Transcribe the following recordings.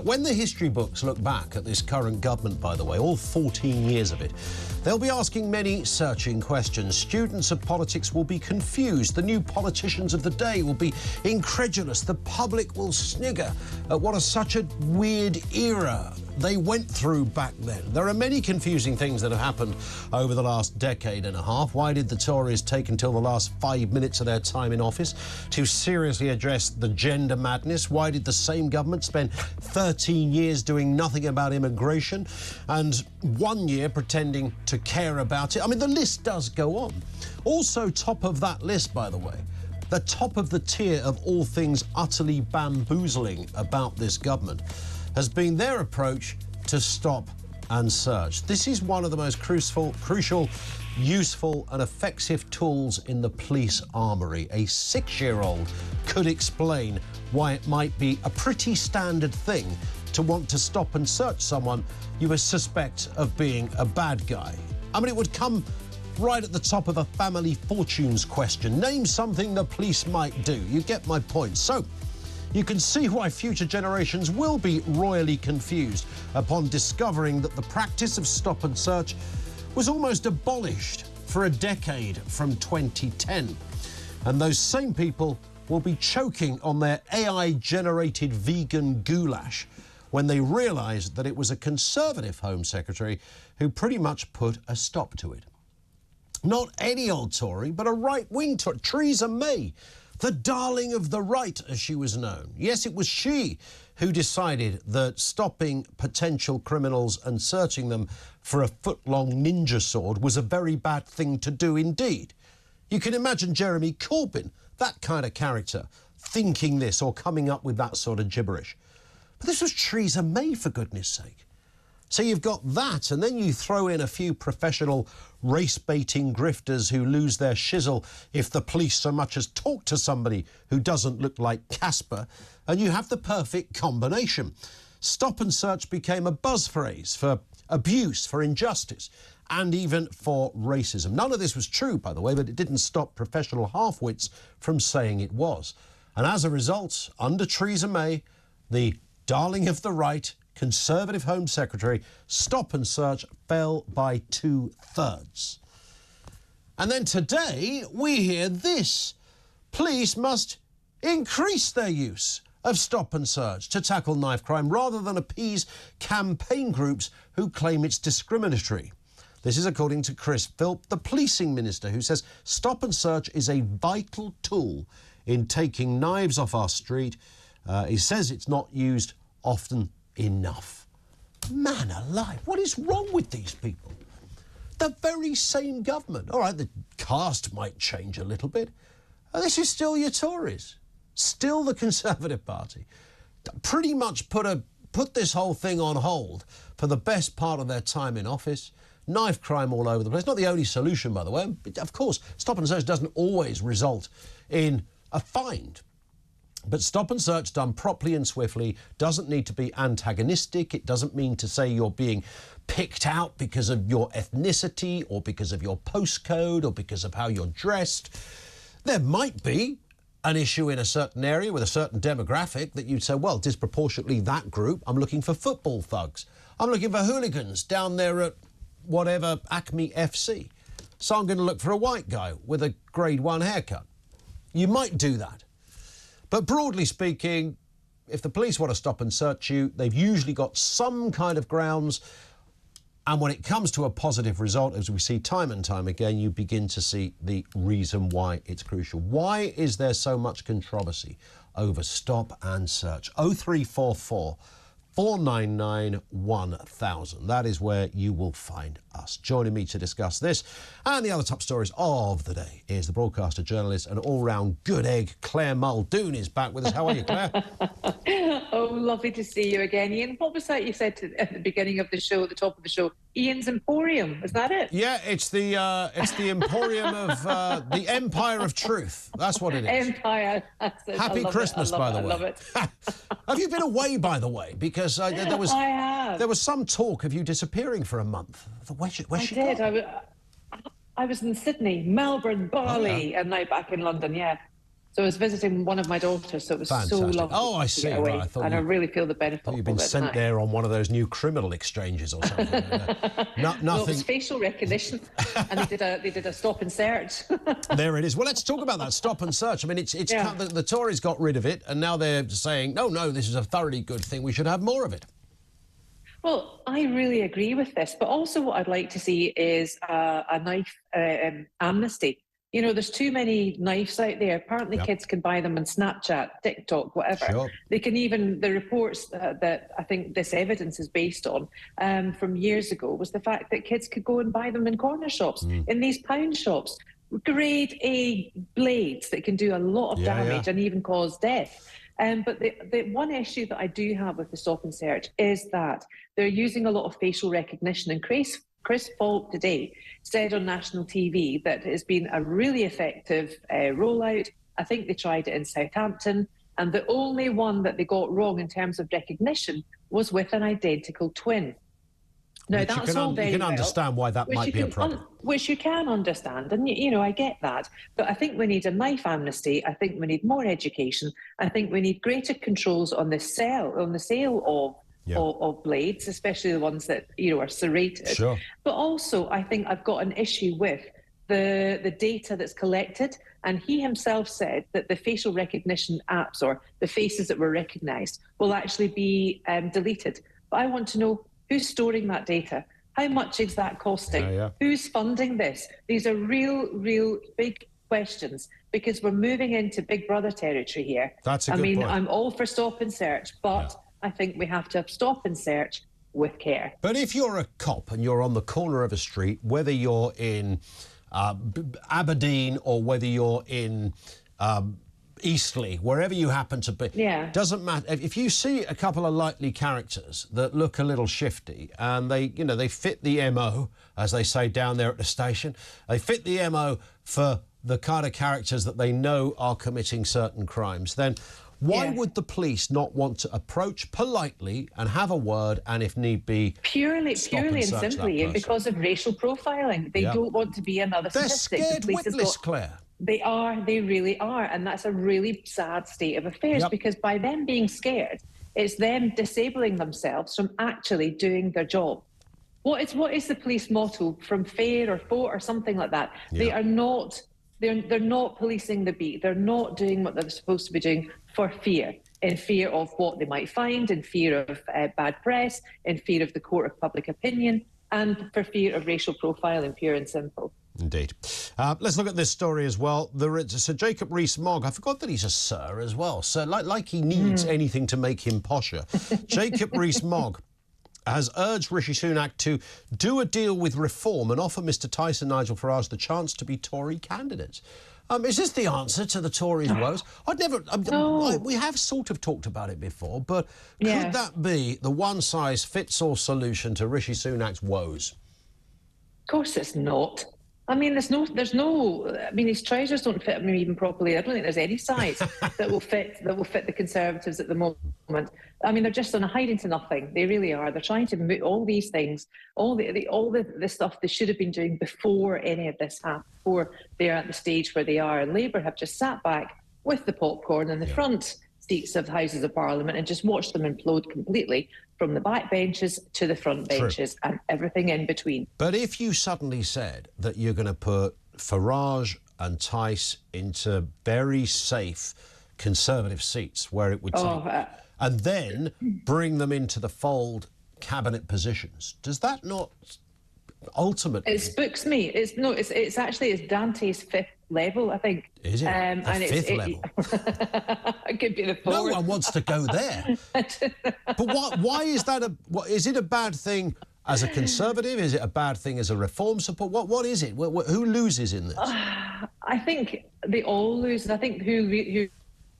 When the history books look back at this current government, by the way, all 14 years of it, they'll be asking many searching questions. Students of politics will be confused. The new politicians of the day will be incredulous. The public will snigger at what such a weird era they went through back then. There are many confusing things that have happened over the last decade and a half. Why did the Tories take until the last 5 minutes of their time in office to seriously address the gender madness? Why did the same government spend 13 years doing nothing about immigration and 1 year pretending to care about it? I mean, the list does go on. Also, top of that list, by the way, the top of the tier of all things utterly bamboozling about this government has been their approach to stop and search. This is one of the most crucial, useful and effective tools in the police armoury. A 6-year-old could explain why it might be a pretty standard thing to want to stop and search someone you would suspect of being a bad guy. I mean, it would come right at the top of a family fortunes question. Name something the police might do. You get my point. So, you can see why future generations will be royally confused upon discovering that the practice of stop and search was almost abolished for a decade from 2010. And those same people will be choking on their AI-generated vegan goulash when they realise that it was a Conservative Home Secretary who pretty much put a stop to it. Not any old Tory, but a right-wing Tory, Theresa May, the darling of the right, as she was known. Yes, it was she who decided that stopping potential criminals and searching them for a foot-long ninja sword was a very bad thing to do indeed. You can imagine Jeremy Corbyn, that kind of character, thinking this or coming up with that sort of gibberish. But this was Theresa May, for goodness sake. So you've got that, and then you throw in a few professional race-baiting grifters who lose their shizzle if the police so much as talk to somebody who doesn't look like Casper, and you have the perfect combination. Stop and search became a buzz phrase for abuse, for injustice, and even for racism. None of this was true, by the way, but it didn't stop professional half-wits from saying it was. And as a result, under Theresa May, the darling of the right, Conservative Home Secretary, stop and search fell by 2/3. And then today we hear this. Police must increase their use of stop and search to tackle knife crime rather than appease campaign groups who claim it's discriminatory. This is according to Chris Philp, the policing minister, who says stop and search is a vital tool in taking knives off our street. He says it's not used often enough. Man alive, what is wrong with these people? The very same government. All right, the cast might change a little bit. This is still your Tories, still the Conservative Party. Pretty much put this whole thing on hold for the best part of their time in office. Knife crime all over the place. Not the only solution, by the way. Of course, stop and search doesn't always result in a find. But stop and search done properly and swiftly doesn't need to be antagonistic. It doesn't mean to say you're being picked out because of your ethnicity or because of your postcode or because of how you're dressed. There might be an issue in a certain area with a certain demographic that you'd say, well, disproportionately that group, I'm looking for football thugs. I'm looking for hooligans down there at whatever, Acme FC. So I'm going to look for a white guy with a grade 1 haircut. You might do that. But broadly speaking, if the police want to stop and search you, they've usually got some kind of grounds. And when it comes to a positive result, as we see time and time again, you begin to see the reason why it's crucial. Why is there so much controversy over stop and search? 0344 499 1000. That is where you will find us. Joining me to discuss this and the other top stories of the day is the broadcaster, journalist and all-round good egg, Claire Muldoon is back with us. How are you, Claire? Oh, lovely to see you again, Ian. What was that you said at the beginning of the show, at the top of the show? Ian's Emporium, is that it? Yeah, it's the Emporium of the Empire of Truth. That's what it is. Empire. That's it. Happy Christmas, by the way. I love it. Have you been away, by the way? Because there was some talk of you disappearing for a month. Where's she did. gone? I was in Sydney, Melbourne, Bali, and now back in London, yeah. So I was visiting one of my daughters, so it was Fantastic. so lovely I to see. get away. Right. I thought I really feel the benefit of it. You've been sent there on one of those new criminal exchanges or something. Nothing. No, it was facial recognition, and they did a stop and search. There it is. Well, let's talk about that stop and search. I mean, the Tories got rid of it, and now they're saying, no, this is a thoroughly good thing. We should have more of it. Well, I really agree with this, but also what I'd like to see is a knife amnesty. You know, there's too many knives out there. Apparently kids can buy them on Snapchat, TikTok, whatever. Sure. They can even, the reports that I think this evidence is based on from years ago was the fact that kids could go and buy them in corner shops, in these pound shops. Grade A blades that can do a lot of damage and even cause death. But the one issue that I do have with the stop and search is that they're using a lot of facial recognition. And Chris Philp today said on national TV that it's been a really effective rollout. I think they tried it in Southampton, and the only one that they got wrong in terms of recognition was with an identical twin. Now, that's all very well. You can understand why that might be a problem. Which you can understand, and you know, I get that. But I think we need a knife amnesty. I think we need more education. I think we need greater controls on the sale of blades, especially the ones that are serrated. Sure. But also, I think I've got an issue with the data that's collected. And he himself said that the facial recognition apps, or the faces that were recognised, will actually be deleted. But I want to know, who's storing that data? How much is that costing? Who's funding this? These are real big questions, because we're moving into Big Brother territory here. That's a good point. I'm all for stop and search, but I think we have to stop and search with care. But if you're a cop and you're on the corner of a street, whether you're in Aberdeen or whether you're in Eastleigh, wherever you happen to be, doesn't matter. If you see a couple of likely characters that look a little shifty and they fit the MO, as they say down there at the station, they fit the MO for the kind of characters that they know are committing certain crimes, then why would the police not want to approach politely and have a word, and if need be, purely and simply because of racial profiling? They don't want to be another statistic. They're scared witless, Claire. They really are, and that's a really sad state of affairs, because by them being scared, it's them disabling themselves from actually doing their job. What is the police motto from Fair or Fort or something like that? They are not. They're not policing the beat. They're not doing what they're supposed to be doing for fear, in fear of what they might find, in fear of bad press, in fear of the court of public opinion, and for fear of racial profiling, pure and simple. Indeed. Let's look at this story as well. Sir Jacob Rees-Mogg, I forgot that he's a sir as well. So like he needs anything to make him posher. Jacob Rees-Mogg has urged Rishi Sunak to do a deal with Reform and offer Mr Tyson Nigel Farage the chance to be Tory candidates. Is this the answer to the Tories' woes? We have sort of talked about it before, but could that be the one-size-fits-all solution to Rishi Sunak's woes? Of course it's not. I mean, there's no. I mean, his trousers don't fit him even properly. I don't think there's any size that will fit the Conservatives at the moment. I mean, they're just on a hiding to nothing. They really are. They're trying to move all these things, all the stuff they should have been doing before any of this happened, before they're at the stage where they are. And Labour have just sat back with the popcorn in the front seats of the Houses of Parliament and just watched them implode completely, from the back benches to the front benches and everything in between. But if you suddenly said that you're going to put Farage and Tice into very safe Conservative seats where it would take, and then bring them into the fold cabinet positions, does that not ultimately... It spooks me. It's actually Dante's fifth level, I think. Is it? The fifth level? It could be the fourth. No one wants to go there. But why is that is it a bad thing as a Conservative? Is it a bad thing as a Reform support? What is it? Who loses in this? I think they all lose. I think who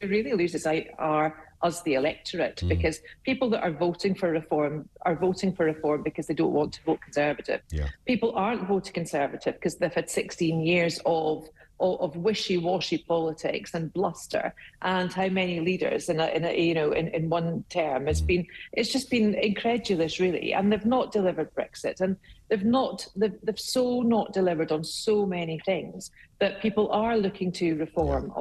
really loses are us, the electorate, because people that are voting for reform because they don't want to vote Conservative. People aren't voting Conservative because they've had 16 years of wishy-washy politics and bluster, and how many leaders in one term. It's just been incredulous, really, and they've not delivered Brexit. And they've so not delivered on so many things that people are looking to reform.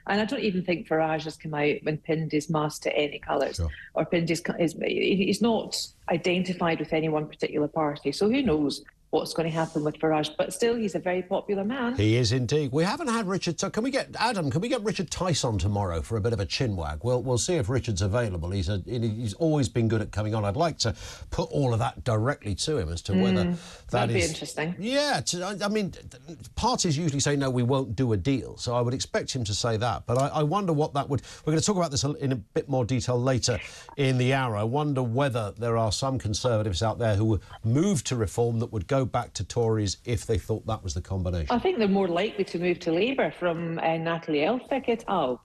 And I don't even think Farage has come out and pinned his mask to any colours, or pinned he's not identified with any one particular party. So who knows what's going to happen with Farage, but still, he's a very popular man. He is indeed. We haven't had Richard. So can we get Richard Tice on tomorrow for a bit of a chinwag? We'll see if Richard's available. He's always been good at coming on. I'd like to put all of that directly to him as to whether that'd be interesting. Yeah, I mean, parties usually say no, we won't do a deal. So I would expect him to say that. But I wonder what that would. We're going to talk about this in a bit more detail later in the hour. I wonder whether there are some Conservatives out there who would move to reform that would go back to Tories if they thought that was the combination. I think they're more likely to move to Labour from Natalie Elphicke et al.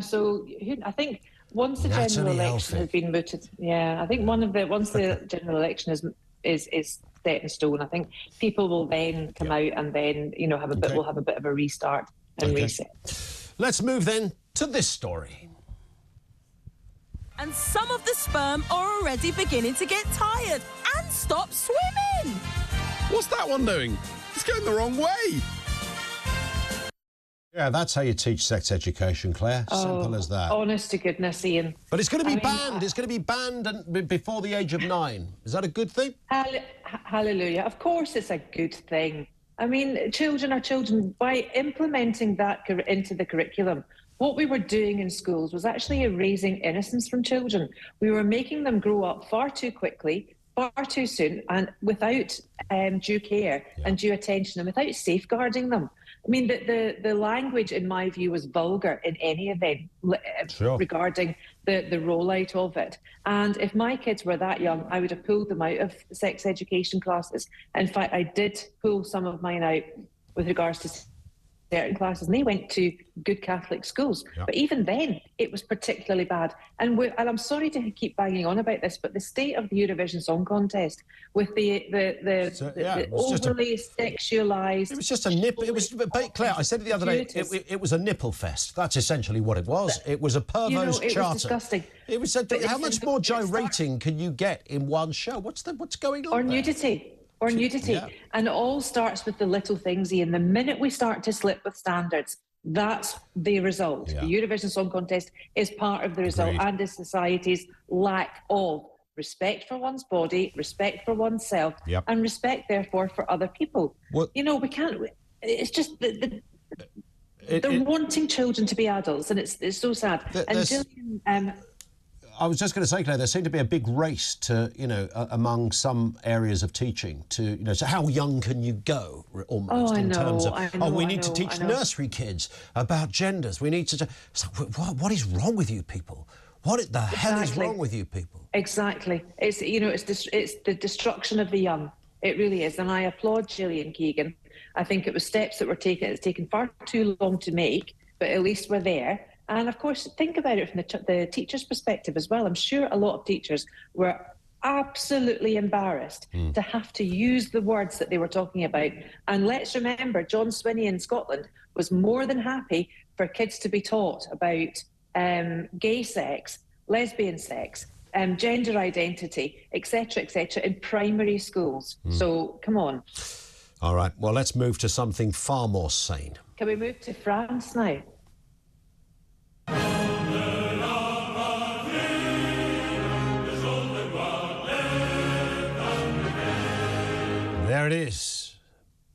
So I think once the general election has been mooted, I think once the general election is set in stone, I think people will then come out and then we'll have a bit of a restart and reset. Let's move then to this story. And some of the sperm are already beginning to get tired and stop swimming. What's that one doing? It's going the wrong way. Yeah, that's how you teach sex education, Claire. Simple as that. Honest to goodness, Ian. But it's going to be banned. It's going to be banned before the age of 9. Is that a good thing? Hallelujah. Of course it's a good thing. I mean, children are children. By implementing that into the curriculum, what we were doing in schools was actually erasing innocence from children. We were making them grow up far too quickly, far too soon, and without due care and due attention, and without safeguarding them. I mean, the language, in my view, was vulgar in any event regarding the rollout of it. And if my kids were that young, I would have pulled them out of sex education classes. In fact, I did pull some of mine out with regards to certain classes, and they went to good Catholic schools. But even then, it was particularly bad. And I'm sorry to keep banging on about this, but the state of the Eurovision Song Contest, with the overly sexualised... It was just a nipple. It was, Claire, I said it the other day, it was a nipple fest. That's essentially what it was. It was a pervo's charter. It was disgusting. It was. How much more gyrating can you get in one show? What's going on? Or nudity. And it all starts with the little things, Ian. The minute we start to slip with standards, that's the result. The Eurovision Song Contest is part of the result, and is society's lack of respect for one's body, respect for oneself, and respect, therefore, for other people. We can't... It's just... They're wanting children to be adults, and it's so sad. And Gillian... I was just going to say, Claire, there seemed to be a big race to, among some areas of teaching to, so how young can you go, almost, terms of, we need to teach nursery kids about genders. We need to... what is wrong with you people? What the hell is wrong with you people? Exactly. It's, it's the destruction of the young. It really is. And I applaud Gillian Keegan. I think it was steps that were taken. It's taken far too long to make, but at least we're there. And of course, think about it from the teacher's perspective as well. I'm sure a lot of teachers were absolutely embarrassed to have to use the words that they were talking about. And let's remember, John Swinney in Scotland was more than happy for kids to be taught about gay sex, lesbian sex, gender identity, etc., in primary schools. So, come on. All right, well, let's move to something far more sane. Can we move to France now? There it is.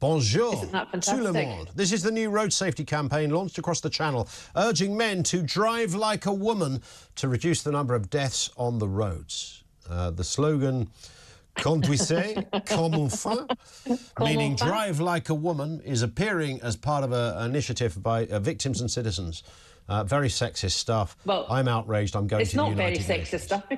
Bonjour Isn't that tout fantastic? le monde. This is the new road safety campaign launched across the Channel, urging men to drive like a woman to reduce the number of deaths on the roads. The slogan, conduisez comme une femme, meaning drive like a woman, is appearing as part of an initiative by Victims and Citizens. Very sexist stuff. Well, I'm outraged. I'm going to the United Nations. It's not very sexist stuff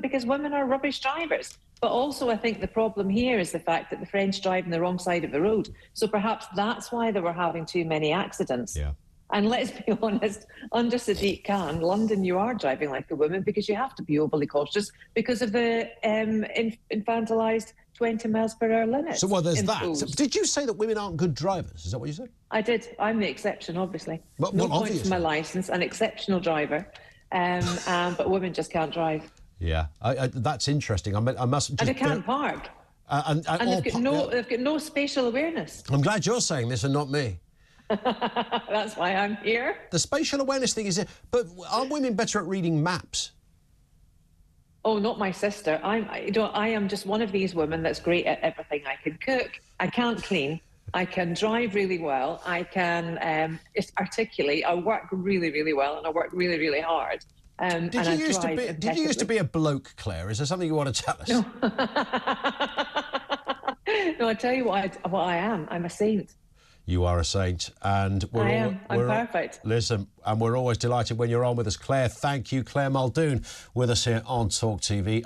because women are rubbish drivers. But also, I think the problem here is the fact that the French drive on the wrong side of the road. So perhaps that's why they were having too many accidents. Yeah. And let's be honest, under Sadiq Khan, London, you are driving like a woman because you have to be overly cautious because of the infantilised 20 miles per hour limit. So, well, there's that. So, did you say that women aren't good drivers? Is that what you said? I did. I'm the exception, obviously. No points for my licence, an exceptional driver. But women just can't drive. Yeah, that's interesting. I must. And they can't park. And they've got no spatial awareness. I'm glad you're saying this and not me. That's why I'm here. The spatial awareness thing is... But are women better at reading maps? Oh, not my sister. I am just one of these women that's great at everything. I can cook. I can't clean. I can drive really well. I can articulate. I work really, really well, and I work really, really hard. Did you used to be a bloke, Claire? Is there something you want to tell us? No. No, I tell you what I am. I'm a saint. You are a saint, and I'm perfect. Listen, and we're always delighted when you're on with us. Claire, thank you. Claire Muldoon with us here on TalkTV.